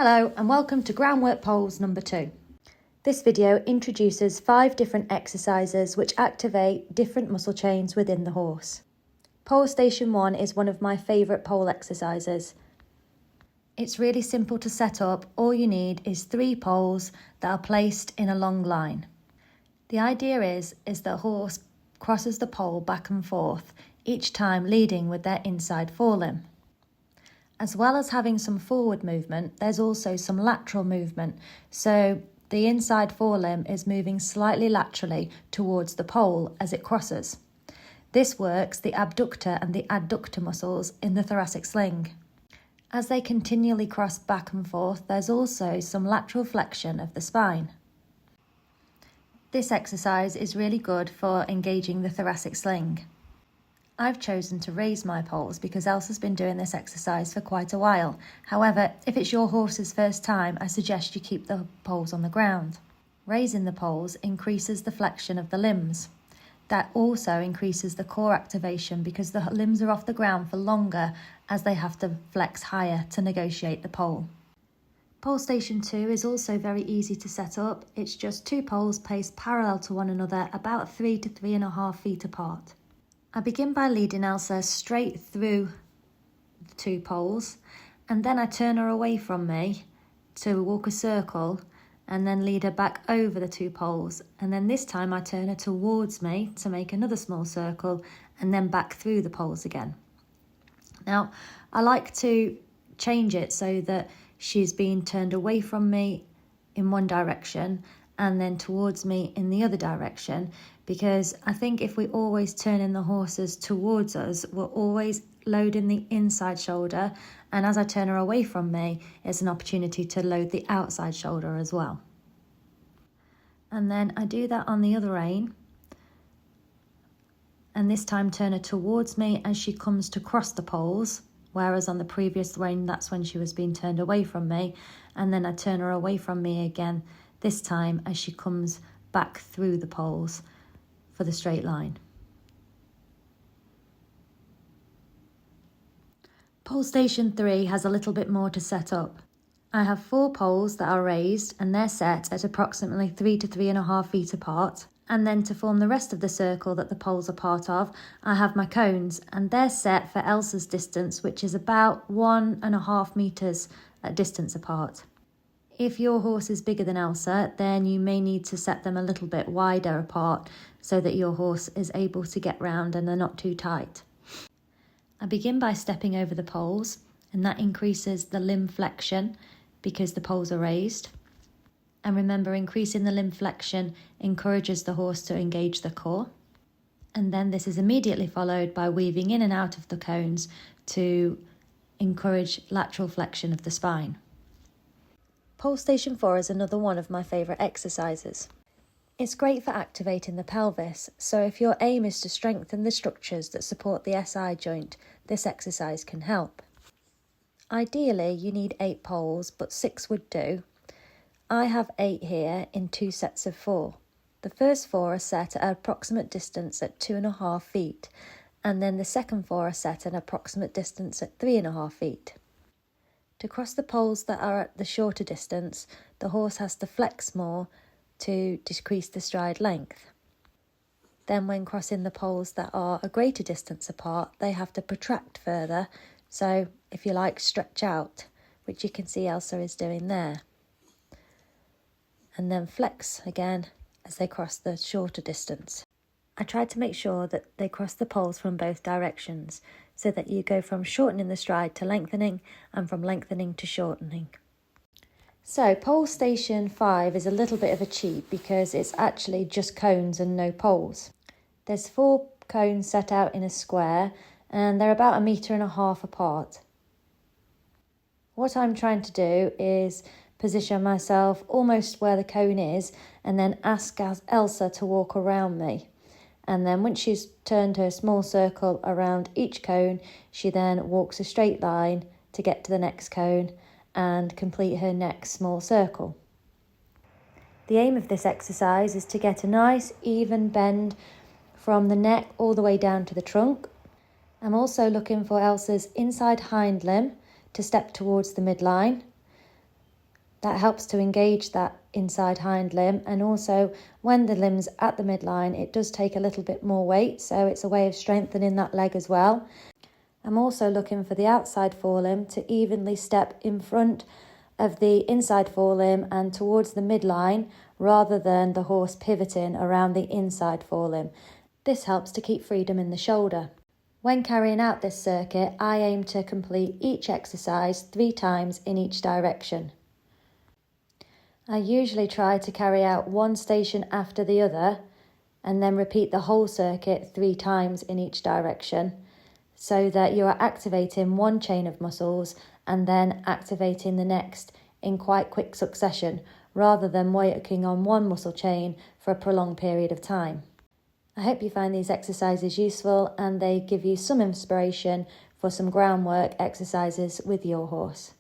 Hello and welcome to Groundwork Poles number 2. This video introduces 5 different exercises which activate different muscle chains within the horse. Pole Station 1 is one of my favourite pole exercises. It's really simple to set up. All you need is 3 poles that are placed in a long line. The idea is the horse crosses the pole back and forth, each time leading with their inside forelimb. As well as having some forward movement, there's also some lateral movement. So the inside forelimb is moving slightly laterally towards the pole as it crosses. This works the abductor and the adductor muscles in the thoracic sling. As they continually cross back and forth, there's also some lateral flexion of the spine. This exercise is really good for engaging the thoracic sling. I've chosen to raise my poles because Elsa's been doing this exercise for quite a while. However, if it's your horse's first time, I suggest you keep the poles on the ground. Raising the poles increases the flexion of the limbs. That also increases the core activation because the limbs are off the ground for longer as they have to flex higher to negotiate the pole. Pole Station 2 is also very easy to set up. It's just 2 poles placed parallel to one another about 3 to 3.5 feet apart. I begin by leading Elsa straight through the 2 poles, and then I turn her away from me to walk a circle and then lead her back over the 2 poles, and then this time I turn her towards me to make another small circle and then back through the poles again. Now I like to change it so that she's being turned away from me in one direction and then towards me in the other direction, because I think if we always turn in the horses towards us, we're always loading the inside shoulder, and as I turn her away from me, it's an opportunity to load the outside shoulder as well. And then I do that on the other rein, and this time turn her towards me as she comes to cross the poles, whereas on the previous rein, that's when she was being turned away from me, and then I turn her away from me again, this time as she comes back through the poles for the straight line. Pole Station 3 has a little bit more to set up. I have 4 poles that are raised and they're set at approximately 3 to 3.5 feet apart. And then to form the rest of the circle that the poles are part of, I have my cones, and they're set for Elsa's distance, which is about 1.5 metres at distance apart. If your horse is bigger than Elsa, then you may need to set them a little bit wider apart so that your horse is able to get round and they're not too tight. I begin by stepping over the poles, and that increases the limb flexion because the poles are raised. And remember, increasing the limb flexion encourages the horse to engage the core. And then this is immediately followed by weaving in and out of the cones to encourage lateral flexion of the spine. Pole Station 4 is another one of my favourite exercises. It's great for activating the pelvis, so if your aim is to strengthen the structures that support the SI joint, this exercise can help. Ideally, you need 8 poles, but 6 would do. I have 8 here in 2 sets of 4. The first 4 are set at an approximate distance at 2.5 feet, and then the second 4 are set at an approximate distance at 3.5 feet. To cross the poles that are at the shorter distance, the horse has to flex more to decrease the stride length. Then when crossing the poles that are a greater distance apart, they have to protract further, so if you like, stretch out, which you can see Elsa is doing there. And then flex again as they cross the shorter distance. I tried to make sure that they cross the poles from both directions, so that you go from shortening the stride to lengthening and from lengthening to shortening. So Pole Station 5 is a little bit of a cheat because it's actually just cones and no poles. There's 4 cones set out in a square and they're about 1.5 meters apart. What I'm trying to do is position myself almost where the cone is and then ask Elsa to walk around me. And then once she's turned her small circle around each cone, she then walks a straight line to get to the next cone and complete her next small circle. The aim of this exercise is to get a nice even bend from the neck all the way down to the trunk. I'm also looking for Elsa's inside hind limb to step towards the midline, That helps to engage that inside hind limb, and also when the limb's at the midline, it does take a little bit more weight, so it's a way of strengthening that leg as well. I'm also looking for the outside forelimb to evenly step in front of the inside forelimb and towards the midline, rather than the horse pivoting around the inside forelimb. This helps to keep freedom in the shoulder. When carrying out this circuit, I aim to complete each exercise 3 times in each direction. I usually try to carry out one station after the other and then repeat the whole circuit 3 times in each direction, so that you are activating one chain of muscles and then activating the next in quite quick succession, rather than working on one muscle chain for a prolonged period of time. I hope you find these exercises useful and they give you some inspiration for some groundwork exercises with your horse.